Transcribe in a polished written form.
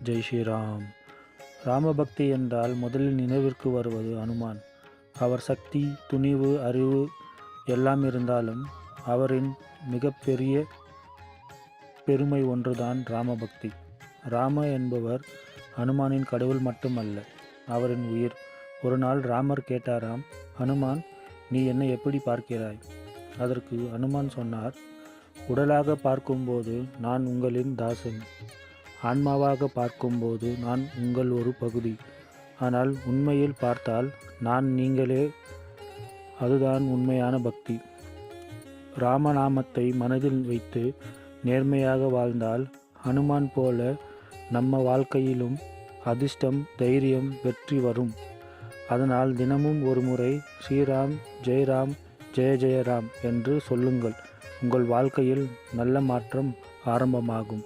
ஜெய் ஸ்ரீராம். ராமபக்தி என்றால் முதலில் நினைவிற்கு வருவது அனுமான். அவர் சக்தி, துணிவு, அறிவு எல்லாம் இருந்தாலும் அவரின் மிகப்பெரிய பெருமை ஒன்றுதான் ராமபக்தி. ராம என்பவர் அனுமானின் கடவுள் மட்டுமல்ல, அவரின் உயிர். ஒரு நாள் ராமர் கேட்டாராம், அனுமான், நீ என்னை எப்படி பார்க்கிறாய்? அதற்கு அனுமான் சொன்னார், உடலாக பார்க்கும்போது நான் உங்களின் தாசன், ஆன்மாவாக பார்க்கும்போது நான் உங்கள் ஒரு பகுதி, ஆனால் உண்மையில் பார்த்தால் நான் நீங்களே. அதுதான் உண்மையான பக்தி. ராமநாமத்தை மனதில் வைத்து நேர்மையாக வாழ்ந்தால் அனுமான் போல நம்ம வாழ்க்கையிலும் அதிர்ஷ்டம், தைரியம், வெற்றி வரும். அதனால் தினமும் ஒரு முறை ஸ்ரீராம், ஜெயராம், ஜெய ஜெயராம் என்று சொல்லுங்கள். உங்கள் வாழ்க்கையில் நல்ல மாற்றம் ஆரம்பமாகும்.